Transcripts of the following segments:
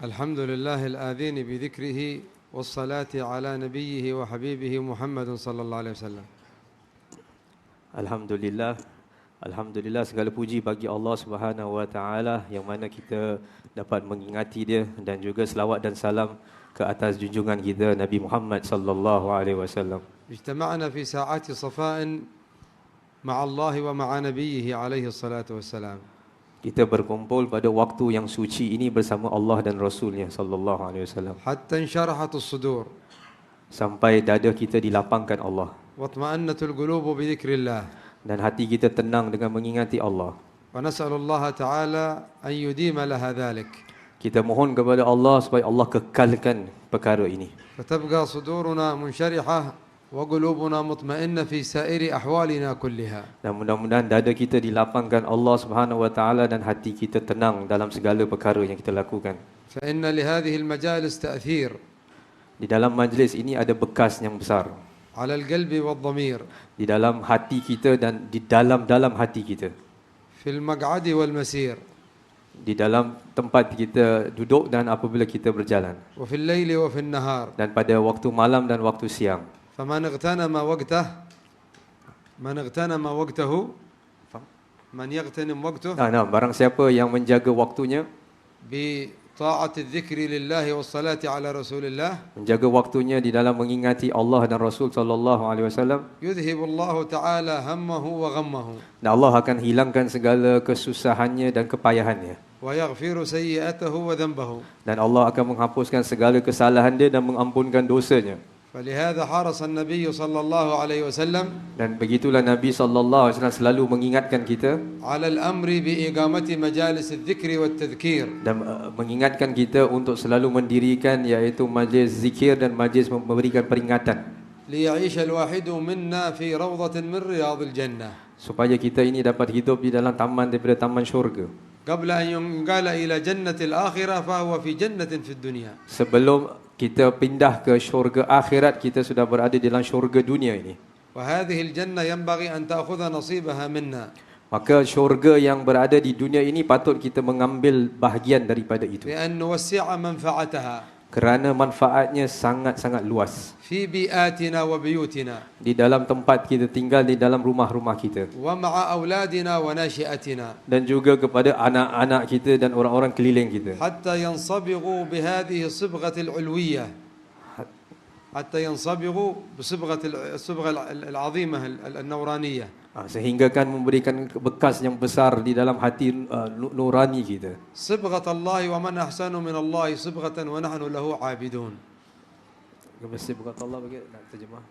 الحمد لله الآذين بذكره والصلاة على نبيه وحبيبه محمد صلى الله عليه وسلم. Alhamdulillah, segala puji bagi Allah Subhanahu wa taala yang mana kita dapat mengingati dia, dan juga selawat dan salam ke atas junjungan kita Nabi Muhammad sallallahu alaihi wasallam. اجتمعنا في ساعات صفاء مع الله ومع نبيه عليه الصلاة والسلام. Kita berkumpul pada waktu yang suci ini bersama Allah dan Rasulnya sallallahu alaihi wasallam, حتى انشرحت الصدور sampai dada kita dilapangkan Allah واطمأنت القلوب بذكر الله. dan hati kita tenang dengan mengingati Allah. ونسأل الله تعالى أن يديم لها ذلك. Kita mohon kepada Allah supaya Allah kekalkan perkara ini, فتبقى صدورنا منشرحة وقلوبنا مطمئنة في سائر أحوالنا كلها. dan mudah-mudahan dada kita dilapangkan Allah Subhanahu wa taala dan hati kita tenang dalam segala perkara yang kita lakukan. فإن لهذه المجالس تأثير Di dalam majlis ini ada bekas yang besar على القلب والضمير di dalam hati kita dan di dalam hati kita, في المقعد والمسير di dalam tempat kita duduk dan apabila kita berjalan, وفي الليل وفي النهار. dan pada waktu malam dan waktu siang. فمن اغتنم وقته من يغتنم وقته Barang siapa yang menjaga waktunya, بطاعة الذكر لله والصلاة على رسول الله menjaga waktunya di dalam mengingati Allah dan Rasul sallallahu alaihi wasallam, يذهب الله تعالى همه وغمه dan Allah akan hilangkan segala kesusahannya dan kepayahannya, ويغفر سيئته وذنبه. dan Allah akan menghapuskan segala kesalahan dia dan mengampunkan dosanya. فلهذا حرص النبي صلى الله عليه وسلم Dan begitulah Nabi sallallahu alaihi wasallam selalu mengingatkan kita على الأمر بإقامة مجالس الذكر والتذكير, dan mengingatkan kita untuk selalu mendirikan iaitu majlis zikir dan majlis memberikan peringatan, ليعيش الواحد منا في روضة من رياض الجنة, supaya kita ini dapat hidup di dalam taman daripada taman syurga. قبل أن ينقل إلى جنة الآخرة فهو في جنة في الدنيا. Sebelum kita pindah ke syurga akhirat, kita sudah berada di dalam syurga dunia ini. وهذه الجنة ينبغي أن تأخذ نصيبها منا. Maka syurga yang berada di dunia ini patut kita mengambil bahagian daripada itu, لأن نوسع منفعتها kerana manfaatnya sangat-sangat luas في بيئاتنا وبيوتنا di dalam tempat kita tinggal, di dalam rumah-rumah kita, ومع أولادنا وناشئتنا, dan juga kepada anak-anak kita dan orang-orang keliling kita, حتى ينصبغوا بهذه الصبغة العلوية، حتى ينصبغوا الصبغة العظيمة النورانية. sehingga kan memberikan bekas yang besar di dalam hati nurani kita. صبغة الله ومن أحسن من الله صبغة ونحن له عابدون. Mesti bukan Allah bagi nak terjemah.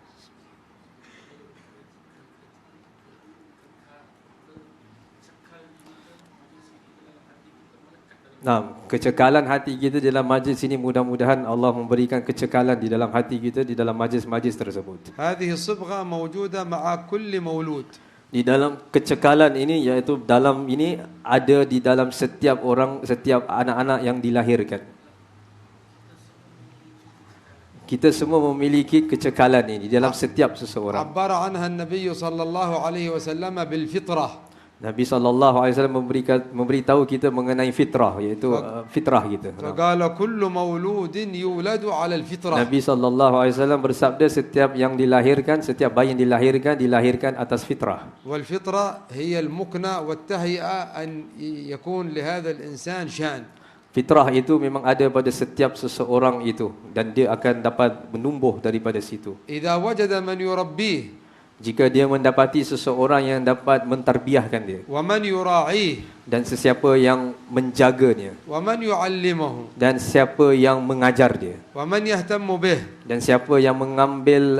Kecekalan hati kita dalam majlis ini, mudah-mudahan Allah memberikan kecekalan di dalam hati kita di dalam majlis-majlis tersebut. هذه الصبغة موجودة مع كل مولود. Di dalam kecekalan ini, iaitu dalam ini ada di dalam setiap orang, setiap anak-anak yang dilahirkan. Kita semua memiliki kecekalan ini di dalam setiap seseorang. عبر عنها النبي صلى الله عليه وسلم بالفطرة. Nabi sallallahu alaihi wasallam memberitahu kita mengenai fitrah, iaitu fitrah kita. فقال كل مولود يولد على الفطرة. Nabi sallallahu alaihi wasallam bersabda, setiap yang dilahirkan, setiap bayi yang dilahirkan atas fitrah. والفطرة هي المكنة والتهيئة أن يكون لهذا الإنسان شأن. Fitrah itu memang ada pada setiap seseorang itu, dan dia akan dapat menumbuh daripada situ. إذا وجد من يربيه Jika dia mendapati seseorang yang dapat mentarbiahkan dia, ومن يراعيه dan sesiapa yang menjaganya, ومن يعلمه dan siapa yang mengajar dia, ومن يهتم به dan siapa yang mengambil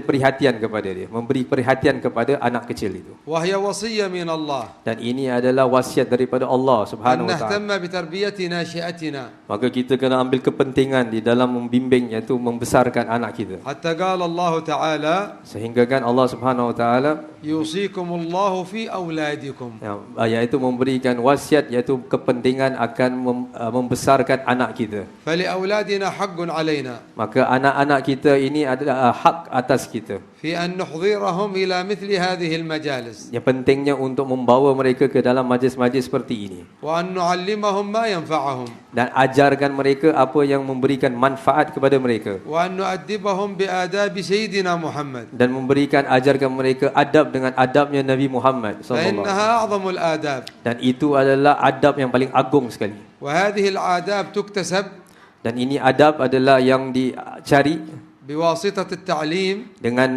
perhatian kepada dia, memberi perhatian kepada anak kecil itu. وهي وصية من الله Dan ini adalah wasiat daripada Allah أن Subhanahu wa taala. نهتم بتربية ناشئتنا. Maka kita kena ambil kepentingan di dalam membimbing, iaitu membesarkan anak kita. حتى قال الله تعالى Sehingga kan Allah Subhanahu wa taala يوصيكم الله في أولادكم. iaitu memberikan wasiat, iaitu kepentingan akan membesarkan anak kita. فلأولادنا حق علينا Maka anak-anak kita ini adalah hak hak atas kita. في أن نحضرهم إلى مثل هذه المجالس Yang pentingnya untuk membawa mereka ke dalam majlis-majlis seperti ini وأن نعلمهم ما ينفعهم dan ajarkan mereka apa yang memberikan manfaat kepada mereka وأن نؤدبهم بآداب سيدنا محمد dan ajarkan mereka adab dengan adabnya Nabi Muhammad sallallahu alaihi wasallam. فإنها أعظم الآداب Dan itu adalah adab yang paling agung sekali. وهذه الآداب تكتسب Dan ini adab adalah yang dicari بواسطة التعليم dengan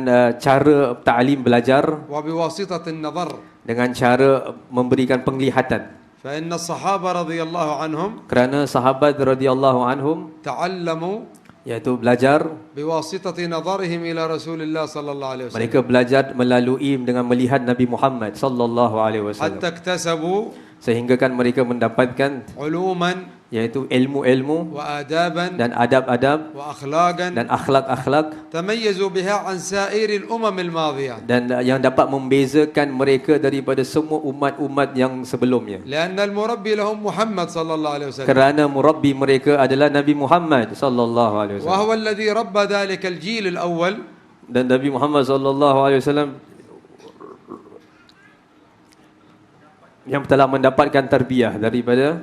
cara ta'lim belajar, وبواسطة النظر. dengan cara memberikan penglihatan. فإن الصحابة رضي الله عنهم Kerana sahabat radhiyallahu anhum تعلموا iaitu belajar, بواسطة نظرهم إلى رسول الله صلى الله عليه وسلم mereka belajar melalui dengan melihat Nabi Muhammad sallallahu alaihi حتى wasallam, اكتسبوا sehingga kan mereka mendapatkan علوما iaitu ilmu-ilmu وآدابا dan adab-adab وأخلاقا dan akhlak-akhlak تميزوا بها عن سائر الأمم الماضية dan yang dapat membezakan mereka daripada semua umat-umat yang sebelumnya. لأن المربي لهم محمد صلى الله عليه وسلم Kerana murabbi mereka adalah Nabi Muhammad sallallahu alaihi wasallam. وهو الذي ربى ذلك الجيل الأول Dan Nabi Muhammad sallallahu alaihi wasallam yang telah mendapatkan tarbiyah daripada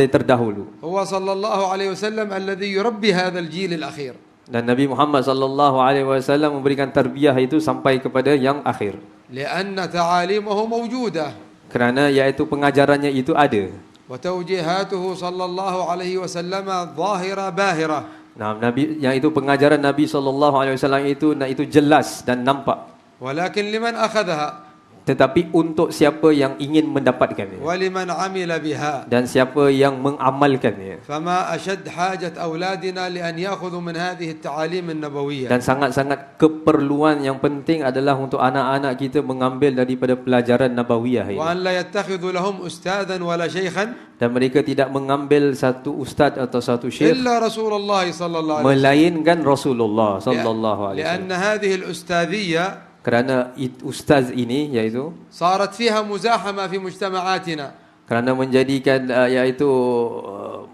terdahulu. هو صلى الله عليه وسلم الذي يربي هذا الجيل الأخير. Dan Nabi Muhammad sallallahu alaihi wasallam memberikan tarbiyah itu sampai kepada yang akhir. لأن تعاليمه موجودة Kerana iaitu pengajarannya itu ada. وتوجيهاته صلى الله عليه وسلم ظاهرة باهرة. Nah, Nabi yang itu pengajaran Nabi sallallahu alaihi wasallam itu jelas dan nampak. ولكن لمن أخذها Tetapi untuk siapa yang ingin mendapatkannya ولمن عمل بها dan siapa yang mengamalkannya. فما أشد حاجة أولادنا لأن يأخذوا من هذه التعاليم النبوية. Dan sangat-sangat keperluan yang penting adalah untuk anak-anak kita mengambil daripada pelajaran nabawiyah ini. وأن لا يتخذوا لهم أستاذا ولا شيخا Dan mereka tidak mengambil satu ustaz atau satu syekh إلا رسول الله صلى الله عليه وسلم. melainkan Rasulullah sallallahu alaihi wasallam. لأن هذه الأستاذية Kerana ustaz ini iaitu صارت فيها مزاحمة في مجتمعاتنا. kerana menjadikan iaitu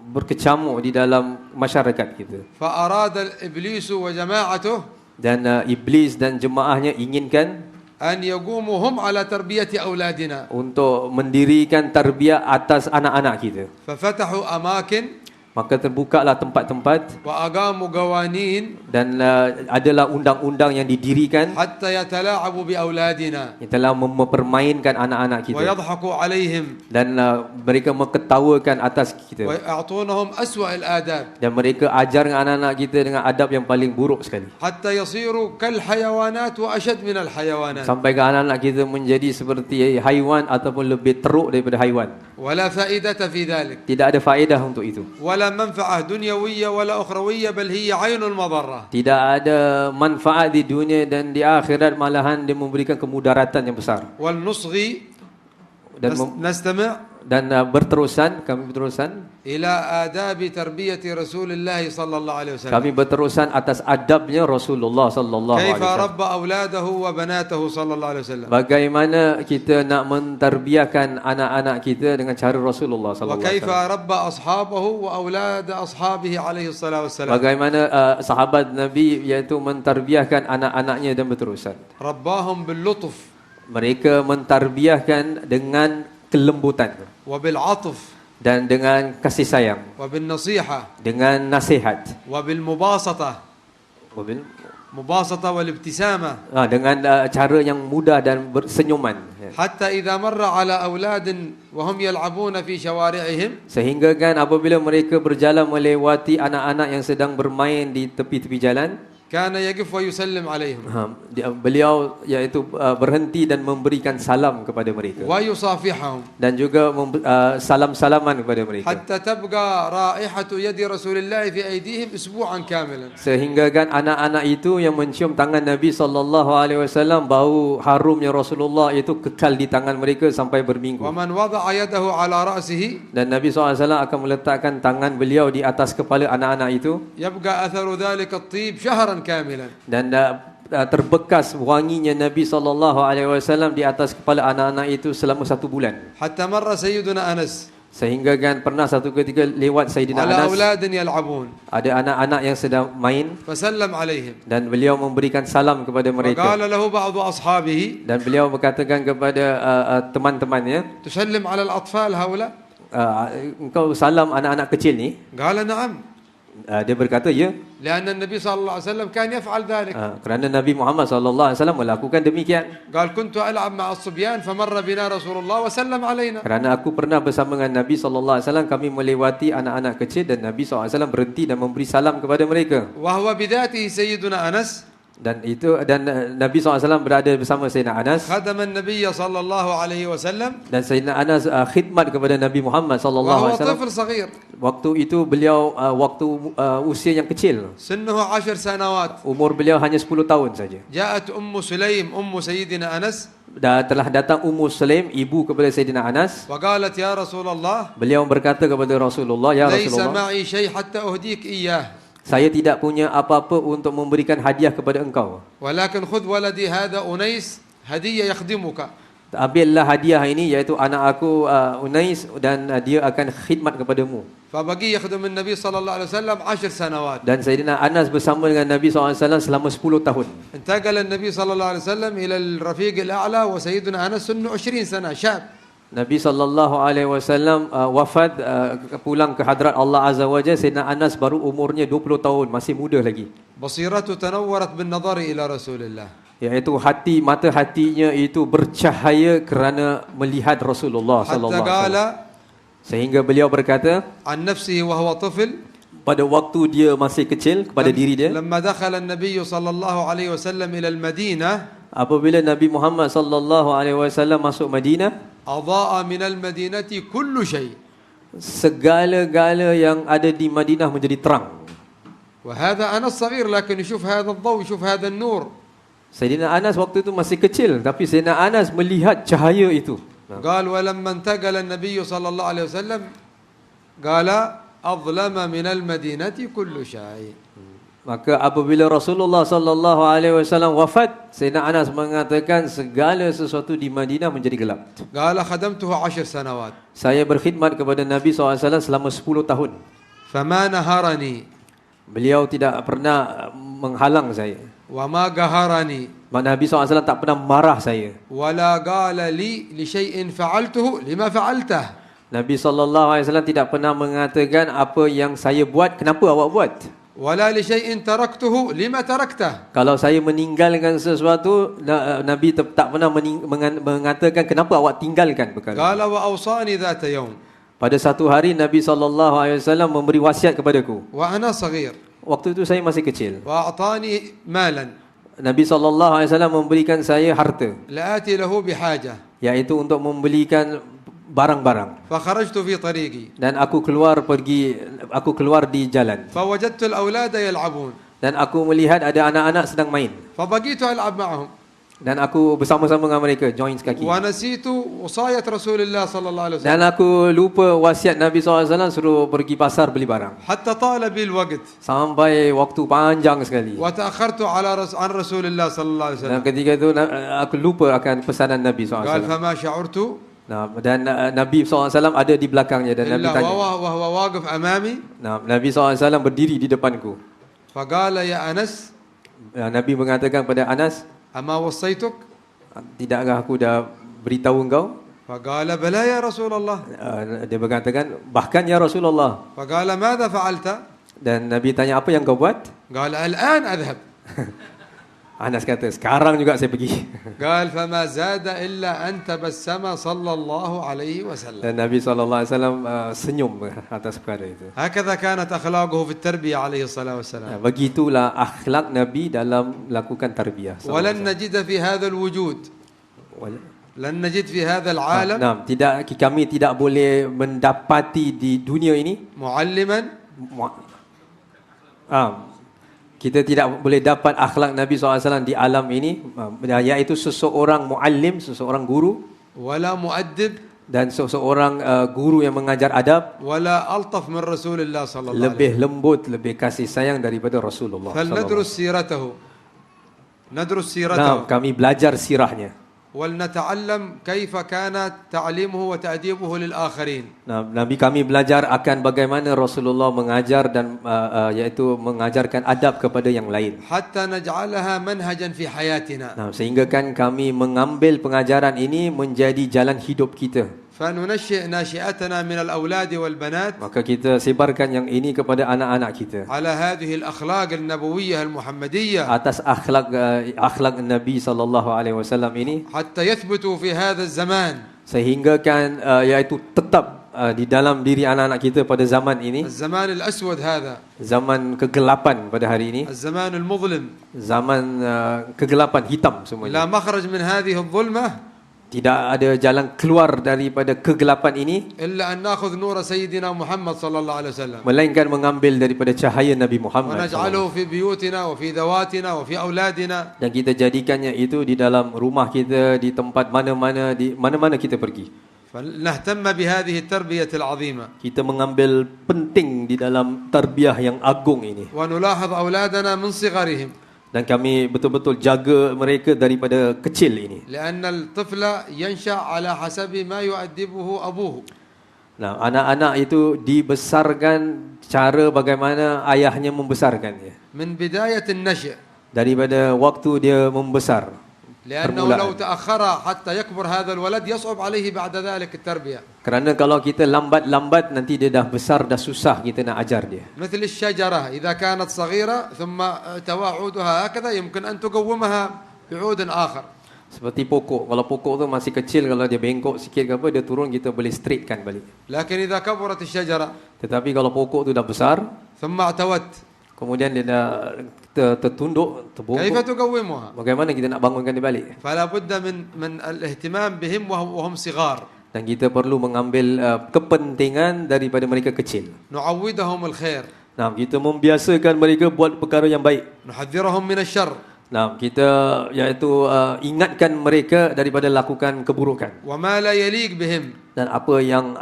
berkecamuk di dalam masyarakat kita. فأراد إبليس وجماعته Dan iblis dan jemaahnya inginkan أن يقوموا هم على تربية أولادنا. untuk mendirikan tarbiyah atas anak-anak kita. ففتحوا أماكن Maka terbukalah tempat-tempat وأقاموا قوانين dan adalah undang-undang yang didirikan حتى يتلاعبوا بأولادنا yang telah mempermainkan anak-anak kita ويضحكوا عليهم dan mereka mengketawakan atas kita ويعطونهم أسوأ الآداب dan mereka ajar anak-anak kita dengan adab yang paling buruk sekali حتى يصيروا كالحيوانات وأشد من الحيوانات sampai ke anak-anak kita menjadi seperti haiwan ataupun lebih teruk daripada haiwan. ولا فائدة في ذلك Tidak ada faedah untuk itu. ولا منفعة دنيوية ولا أخروية بل هي عين المضرة. Tidak ada manfaat di dunia dan di akhirat, malahan dia memberikan kemudaratan yang besar. ولنصغي Dan نستمع kami berterusan إلى آداب تربية رسول الله صلى الله عليه وسلم. kami berterusan atas adabnya Rasulullah sallallahu alaihi كيف wasallam. ربى أولاده وبناته صلى الله عليه وسلم. Bagaimana kita nak mentarbiahkan anak-anak kita dengan cara Rasulullah sallallahu alaihi وكيف wasallam. ربى أصحابه وأولاد أصحابه عليه الصلاة والسلام. Bagaimana sahabat Nabi iaitu mentarbiahkan anak-anaknya dan berterusan. رباهم باللطف Mereka mentarbiahkan dengan kelembutan وبالعطف dan dengan kasih sayang, وبالنصيحة dengan nasihat, وبالمباسطة مباسطة والابتسامة dengan cara yang mudah dan bersenyuman. حتى إذا مر على أولاد وهم يلعبون في شوارعهم Sehingga kan apabila mereka berjalan melewati anak-anak yang sedang bermain di tepi-tepi jalan, كان يقف ويسلم عليهم beliau iaitu berhenti dan memberikan salam kepada mereka ويصافحهم dan juga salam-salaman kepada mereka. حتى تبقى رائحة يد رسول الله في أيديهم أسبوعا كاملا. Sehingga kan anak-anak itu yang mencium tangan Nabi sallallahu alaihi wasallam, bau harumnya Rasulullah itu kekal di tangan mereka sampai berminggu. ومن وضع يده على رأسه Dan Nabi SAW akan meletakkan tangan beliau di atas kepala anak-anak itu يبقى أثر ذلك الطيب شهرا كاملا. dan terbekas wanginya Nabi SAW di atas kepala anak-anak itu selama 1 bulan. حتى مر سيدنا أنس Sehingga kan pernah satu ketika lewat Sayyidina على Anas, أولاد يلعبون ada anak-anak yang sedang main فسلم عليهم dan beliau memberikan salam kepada mereka. وقال له بعض أصحابه Dan beliau berkatakan kepada teman-temannya, تسلم على الأطفال هؤلاء engkau salam anak-anak kecil ni? قال نعم Dia berkata, ya. لأن النبي صلى الله عليه وسلم كان يفعل ذلك Kerana Nabi Muhammad SAW melakukan demikian. قال كنت ألعب مع الصبيان فمر بنا رسول الله وسلم علينا Kerana aku pernah bersama dengan Nabi SAW, kami melewati anak-anak kecil dan Nabi SAW berhenti dan memberi salam kepada mereka. وهو بذاته سيدنا أنس Dan Nabi SAW berada bersama Sayyidina Anas. خدم النبي صلى الله عليه وسلم Dan Sayyidina Anas khidmat kepada Nabi Muhammad وهو SAW. طفل صغير Waktu itu beliau usia yang kecil. سنه 10 سنوات Umur beliau hanya 10 tahun saja. جاءت أم سليم أم سيدنا أنس Dan telah datang Ummu Sulaim, ibu kepada Sayyidina Anas. وقالت يا رسول الله Beliau berkata kepada Rasulullah, ya ليس Rasulullah, معي شيء حتى أهديك إياه saya tidak punya apa-apa untuk memberikan hadiah kepada engkau. ولكن خذ ولدي هذا أنيس هدية يخدمك Ambillah hadiah ini, iaitu anak aku Unais, dan dia akan khidmat kepadamu. فبقي يخدم النبي صلى الله عليه وسلم 10 سنوات Dan Sayyidina Anas bersama dengan Nabi SAW selama 10 tahun. انتقل النبي صلى الله عليه وسلم إلى الرفيق الأعلى وسيدنا أنس سنه 20 سنة شاب Nabi SAW wafat, pulang ke hadrat Allah Azza wa Jalla. Sayyidina Anas baru umurnya 20 tahun, masih muda lagi. بصيرته تنورت بالنظر إلى رسول الله Iaitu mata hatinya itu bercahaya kerana melihat Rasulullah حتى sallallahu alaihi قال wasallam. Sehingga beliau berkata عن نفسه وهو طفل pada waktu dia masih kecil, kepada diri dia, لما دخل النبي صلى الله عليه وسلم إلى المدينة apabila Nabi Muhammad sallallahu alaihi wasallam masuk Madinah, أضاء من المدينة كل شيء segala-gala yang ada di Madinah menjadi terang. وهذا أنس صغير لكن يشوف هذا الضوء يشوف هذا النور Sayyidina Anas waktu itu masih kecil, tapi Sayyidina Anas melihat cahaya itu. قال ولما انتقل النبي صلى الله عليه وسلم قال أظلم من المدينة كل شيء Maka apabila Rasulullah sallallahu alaihi wasallam wafat, Sayyidina Anas mengatakan segala sesuatu di Madinah menjadi gelap. قال خدمته 10 سنوات Saya berkhidmat kepada Nabi SAW selama 10 tahun. فما نهرني Beliau tidak pernah menghalang saya. وما قهرني Nabi SAW tak pernah marah saya. ولا قال لي لشيء فعلته لما فعلته Nabi SAW tidak pernah mengatakan apa yang saya buat, kenapa awak buat? ولا لشيء تركته لما تركته Kalau saya meninggalkan sesuatu, Nabi tak pernah mengatakan kenapa awak tinggalkan perkara. قال وأوصاني ذات يوم Pada satu hari Nabi SAW memberi wasiat kepadaku. وأنا صغير Waktu itu saya masih kecil. وأعطاني مالا Nabi SAW memberikan saya harta, لآتي له بحاجة iaitu untuk membelikan barang-barang. فخرجت في طريقي Dan aku keluar di jalan. فوجدت الأولاد يلعبون Dan aku melihat ada anak-anak sedang main. فبقيت ألعب معهم Dan aku bersama-sama dengan mereka, join sekaki. ونسيت وصاية رسول الله صلى الله عليه وسلم Dan aku lupa wasiat Nabi SAW suruh pergi pasar beli barang. حتى طال بي الوقت Sampai waktu panjang sekali. وتأخرت عن رسول الله صلى الله عليه Dan وسلم ketika itu aku lupa akan pesanan Nabi قال SAW. فما شعرت Dan Nabi SAW ada di belakangnya dan Nabi إلا tanya. وهو واقف أمامي Nabi SAW berdiri di depanku. فقال يا أنس Nabi mengatakan pada Anas, أما وصيتك tidakkah aku dah beritahu engkau? فقال بلى يا رسول الله Dia mengatakan, bahkan ya Rasulullah. فقال ماذا فعلت Dan Nabi tanya, apa yang kau buat? قال الآن أذهب Anas kata, sekarang juga saya pergi. قال فما زاد إلا أن تبسم صلى الله عليه وسلم Dan Nabi SAW senyum atas perkara itu. هكذا كانت أخلاقه في التربية عليه الصلاة والسلام Begitulah akhlak Nabi dalam melakukan tarbiyah. ولن نجد في هذا الوجود لن نجد في هذا العالم Kami tidak boleh mendapati di dunia ini معلما kita tidak boleh dapat akhlak Nabi SAW di alam ini, iaitu seseorang muallim, seseorang guru, ولا مؤدب dan seseorang guru yang mengajar adab, ولا ألطف من رسول الله صلى الله عليه lebih lembut, lebih kasih sayang daripada Rasulullah. فلندرس سيرته ندرس سيرته Kami belajar sirahnya. ولنتعلم كيف كان تعليمه وتأديبه للآخرين. Nah, Nabi kami belajar akan bagaimana Rasulullah mengajar dan iaitu mengajarkan adab kepada yang lain. حتى نجعلها منهجا في حياتنا. Nah, sehingga kan kami mengambil pengajaran ini menjadi jalan hidup kita. فننشئ ناشئتنا من الأولاد والبنات Maka kita sebarkan yang ini kepada anak-anak kita. على هذه الأخلاق النبوية المحمدية Atas akhlak Nabi sallallahu alaihi wasallam ini, حتى يثبتوا في هذا الزمان. sehingga kan iaitu tetap di dalam diri anak-anak kita pada zaman ini, الزمان الأسود هذا، zaman kegelapan pada hari ini, الزمان المظلم، zaman kegelapan hitam لا semuanya. مخرج من هذه الظلمة Tidak ada jalan keluar daripada kegelapan ini إلا أن نأخذ نور سيدنا محمد صلى الله عليه وسلم melainkan mengambil daripada cahaya Nabi Muhammad ونجعله في بيوتنا وفي ذواتنا وفي أولادنا. dan kita jadikannya itu di dalam rumah kita, di tempat mana-mana, di mana-mana kita pergi. فنهتم بهذه التربية العظيمة Kita mengambil penting di dalam tarbiyah yang agung ini, ونلاحظ أولادنا من صغرهم، dan kami betul-betul jaga mereka daripada kecil ini. لأن الطفل ينشأ على حسب ما يؤدبه أبوه. Nah, anak-anak itu dibesarkan cara bagaimana ayahnya membesarkannya. من بداية النشأ، Daripada waktu dia membesar. لأنه permulaan. لو تأخر حتى يكبر هذا الولد يصعب عليه بعد ذلك التربية. Kerana kalau kita lambat-lambat nanti dia dah besar, dah susah kita nak ajar dia. مثل الشجرة إذا كانت صغيرة ثم التوى عودها هكذا يمكن أن تقومها بعود آخر. Seperti pokok. Kalau pokok tu masih kecil, kalau dia bengkok sikit ke apa, dia turun, kita boleh straightkan balik. لكن إذا كبرت الشجرة Tetapi kalau pokok tu dah besar, ثم اعتوت kemudian dia dah tertunduk, كيف terbongkok, تقومها؟ bagaimana kita nak bangunkan dia balik? فلا بد من الاهتمام بهم وهم صغار. Dan kita perlu mengambil kepentingan daripada mereka kecil. نعودهم الخير، Nah, kita membiasakan mereka buat perkara yang baik. نحذرهم من الشر، Nah, kita iaitu ingatkan mereka daripada lakukan keburukan. وما لا يليق بهم. Dan apa yang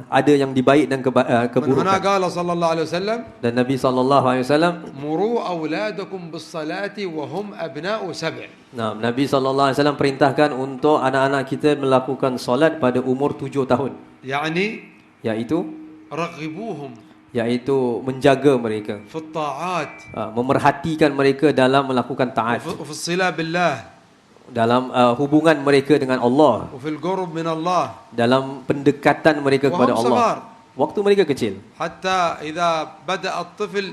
ada yang dibaik dan من هنا keburukan. قال صلى الله عليه وسلم: Dan Nabi SAW, مروا أولادكم بالصلاة وهم أبناء 7. nah, Nabi SAW perintahkan untuk anak-anak kita melakukan solat pada umur 7 tahun. يعني Iaitu menjaga mereka, في الطاعات memerhatikan mereka dalam melakukan taat, وفي الصلة بالله dalam hubungan mereka dengan Allah, وفي القرب من الله dalam pendekatan mereka kepada وهم Allah صغار. waktu mereka kecil. حتى إذا بدأ الطفل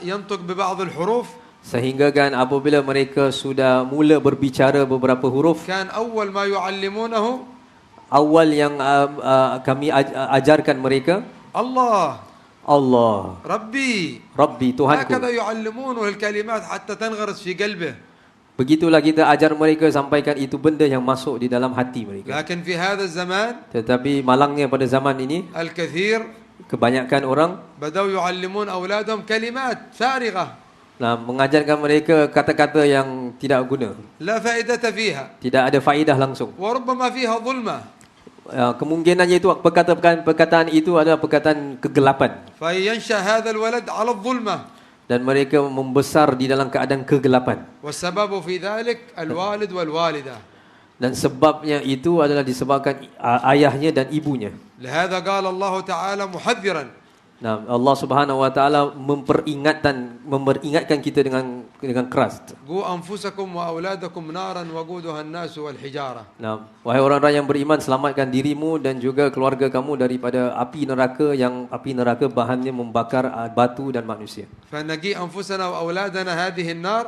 ينطق ببعض الحروف Sehingga kan apabila mereka sudah mula berbicara beberapa huruf, كان أول ما يعلمونه awal yang kami ajarkan mereka, الله Allah, ربي، Rabbi, Tuhanku. هكذا يعلمونه الكلمات حتى تنغرس في قلبه. Begitulah kita ajar mereka, sampaikan itu benda yang masuk di dalam hati mereka. لكن في هذا الزمان Tetapi malangnya pada zaman ini, الكثير kebanyakan orang بدأوا يعلمون أولادهم كلمات فارغة mengajarkan mereka kata-kata yang tidak guna, لا فائدة فيها tidak ada faedah langsung. وربما فيها ظلمة. Kemungkinannya itu perkataan itu adalah perkataan kegelapan, فينشأ هذا الولد على الظلمة، dan mereka membesar di dalam keadaan kegelapan. والسبب في ذلك الوالد والوالدة. Dan sebabnya itu adalah disebabkan ayahnya dan ibunya. لهذا قال الله تعالى محذرا: Nah, Allah Subhanahu wa taala memperingatkan kita dengan keras. قوا أنفسكم وأولادكم نارا وقودها الناس والحجارة. Nah, wahai orang-orang yang beriman, selamatkan dirimu dan juga keluarga kamu daripada api neraka, yang api neraka bahannya membakar batu dan manusia. فنقي أنفسنا وأولادنا هذه النار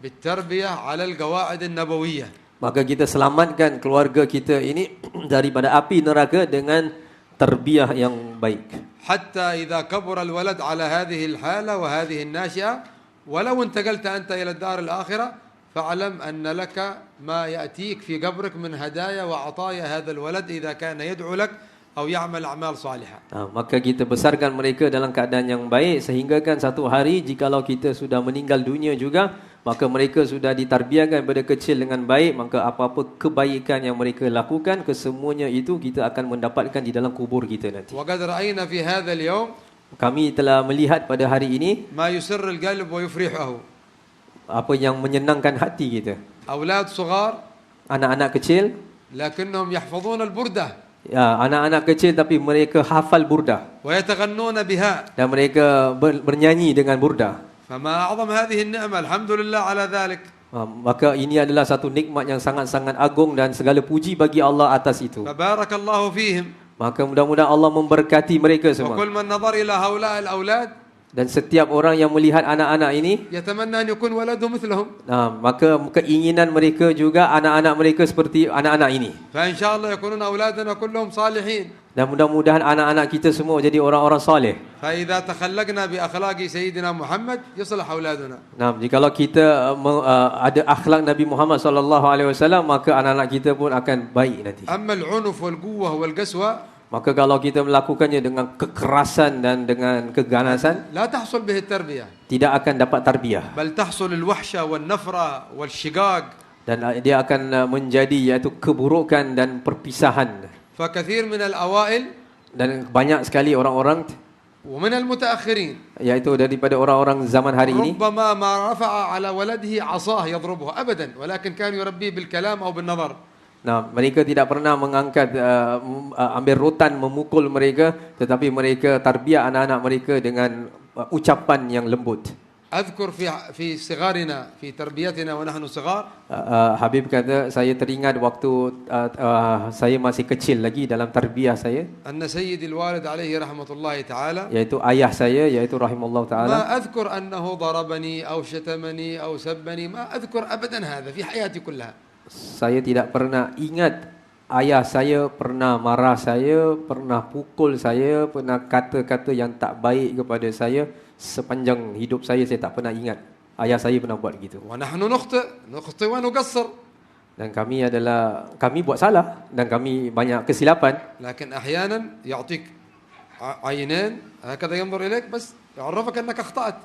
بالتربية على القواعد النبوية. Maka kita selamatkan keluarga kita ini daripada api neraka dengan tarbiyah yang baik. حتى إذا كبر الولد على هذه الحالة وهذه الناشئة ولو انتقلت أنت إلى الدار الآخرة فاعلم أن لك ما يأتيك في قبرك من هدايا وعطايا هذا الولد إذا كان يدعو لك أو يعمل أعمال صالحة. Maka kita besarkan mereka dalam keadaan yang baik, sehingga kan satu hari jikalau kita sudah meninggal dunia juga, maka mereka sudah ditarbiahkan pada kecil dengan baik, maka apa-apa kebaikan yang mereka lakukan, kesemuanya itu kita akan mendapatkan di dalam kubur kita nanti. وقد رأينا في هذا اليوم Kami telah melihat pada hari ini ما يسر القلب ويفرحه. apa yang menyenangkan hati kita. أولاد صغار anak-anak kecil, لكنهم يحفظون البردة ya, anak-anak kecil tapi mereka hafal burdah ويتغنون بها. dan mereka bernyanyi dengan burdah. فما أعظم هذه النعمة، الحمد لله على ذلك. Maka ini adalah satu nikmat yang sangat-sangat agung dan segala puji bagi Allah atas itu. فبارك الله فيهم. Maka mudah-mudahan Allah memberkati mereka semua. وكل من نظر إلى هؤلاء الأولاد Dan setiap orang yang melihat anak-anak ini, يتمنى أن يكون ولده مثلهم. maka keinginan mereka juga anak-anak mereka seperti anak-anak ini. فإن شاء الله يكونون أولادنا كلهم صالحين. Dan mudah-mudahan anak-anak kita semua jadi orang-orang soleh. فإذا تخلقنا بأخلاق سيدنا محمد يصلح أولادنا. Jikalau kita ada akhlak Nabi Muhammad SAW, maka anak-anak kita pun akan baik nanti. أما العنف والقوة والقسوة Maka kalau kita melakukannya dengan kekerasan dan dengan keganasan, لا تحصل به التربية، tidak akan dapat tarbiyah. بل تحصل الوحشة والنفرة والشقاق. Dan dia akan menjadi iaitu keburukan dan perpisahan. فكثير من الأوائل Dan banyak sekali orang-orang, ومن المتأخرين iaitu daripada orang-orang zaman hari ini, ربما ما رفع على ولده عصاه يضربه أبدا، ولكن كان يربيه بالكلام أو بالنظر. mereka tidak pernah mengangkat ambil rotan memukul mereka, tetapi mereka tarbiyah anak-anak mereka dengan ucapan yang lembut. أذكر في صغارنا في تربيتنا ونحن صغار. Habib kata, saya teringat waktu saya masih kecil lagi dalam tarbiyah saya, أن سيد الوالد عليه رحمة الله تعالى yaitu ayah saya, yaitu rahimahullah taala, ما أذكر أنه ضربني أو شتمني أو سبني، ما أذكر أبدا هذا في حياتي كلها. saya tidak pernah ingat ayah saya pernah marah saya, pernah pukul saya, pernah kata-kata yang tak baik kepada saya. Sepanjang hidup saya tak pernah ingat ayah saya pernah buat gitu. ونحن نخطئ ونقصر. Dan kami buat salah dan kami banyak kesilapan. لكن أحيانا يعطيك عينين هكذا ينظر إليك بس يعرفك أنك أخطأت.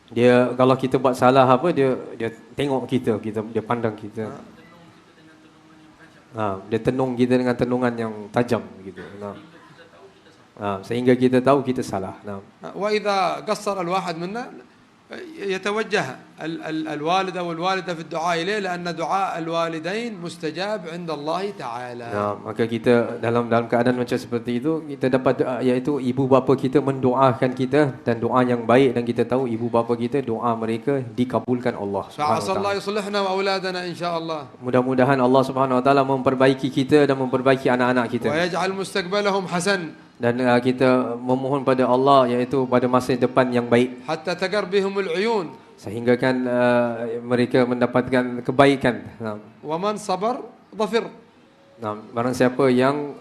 Dia kalau kita buat salah apa, dia tengok kita dia pandang kita. Dia tenung kita dengan tenungan yang tajam gitu. Sehingga kita tahu kita salah. وإذا قصر الواحد منا يتوجه الوالد أو الوالدة في الدعاء إليه، لأن دعاء الوالدين مستجاب عند الله تعالى. Maka kita dalam keadaan macam seperti itu, kita dapat iaitu ibu bapa kita mendoakan kita dan doa yang baik, dan kita tahu ibu bapa kita doa mereka dikabulkan Allah Subhanahu فعسى الله يصلحنا وأولادنا إن شاء الله. Mudah-mudahan Allah Subhanahu wa taala memperbaiki kita dan memperbaiki anak-anak kita. ويجعل مستقبلهم حسن. Dan kita memohon pada Allah iaitu pada masa depan yang baik, حتى تقر بهم العيون. sehingga kan mereka mendapatkan kebaikan. ومن صبر ظفر. Barang siapa yang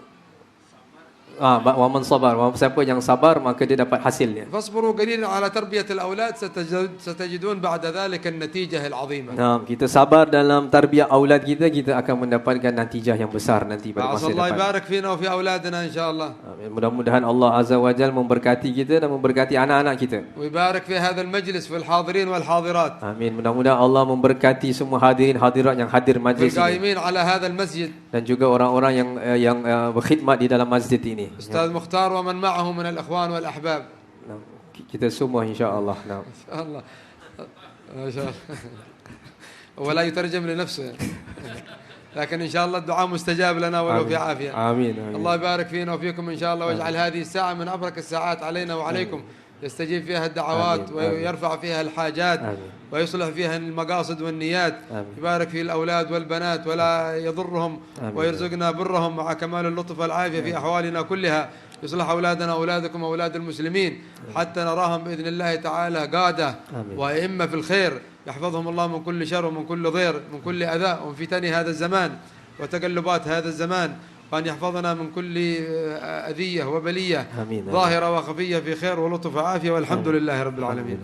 waman sabar, siapa yang sabar maka dia dapat hasilnya. فاصبروا قليلا على تربية الأولاد ستجدون بعد ذلك النتيجة العظيمة. Kita sabar dalam tarbiyah aulad kita, kita akan mendapatkan natijah yang besar nanti pada masa فعسى الله depan. يبارك فينا وفي أولادنا إن شاء الله. Mudah-mudahan Allah Azza wa Jalla memberkati kita dan memberkati anak-anak kita. ويبارك في هذا المجلس في الحاضرين والحاضرات. Amin. Mudah-mudahan Allah memberkati semua hadirin hadirat yang hadir majlis ini, والقائمين على هذا المسجد. dan juga orang-orang yang berkhidmat di dalam masjid ini. أستاذ مختار ومن معه من الإخوان والأحباب. Kita semua insya-Allah. إن شاء الله. ما شاء الله. ولا يترجم لنفسه. لكن إن شاء الله الدعاء مستجاب لنا ولو في عافية. آمين. الله يبارك فينا وفيكم إن شاء الله، ويجعل هذه الساعة من أبرك الساعات علينا وعليكم. يستجيب فيها الدعوات ويرفع فيها الحاجات ويصلح فيها المقاصد والنيات. يبارك في الأولاد والبنات ولا يضرهم ويرزقنا برهم مع كمال اللطف والعافية في أحوالنا كلها. يصلح أولادنا أولادكم أولاد المسلمين حتى نراهم بإذن الله تعالى قادة وأئمة في الخير. يحفظهم الله من كل شر ومن كل ضير من كل أذى ومن فتن هذا الزمان وتقلبات هذا الزمان، وأن يحفظنا من كل أذية وبلية ظاهرة وخفية في خير ولطف وعافية، والحمد لله رب العالمين.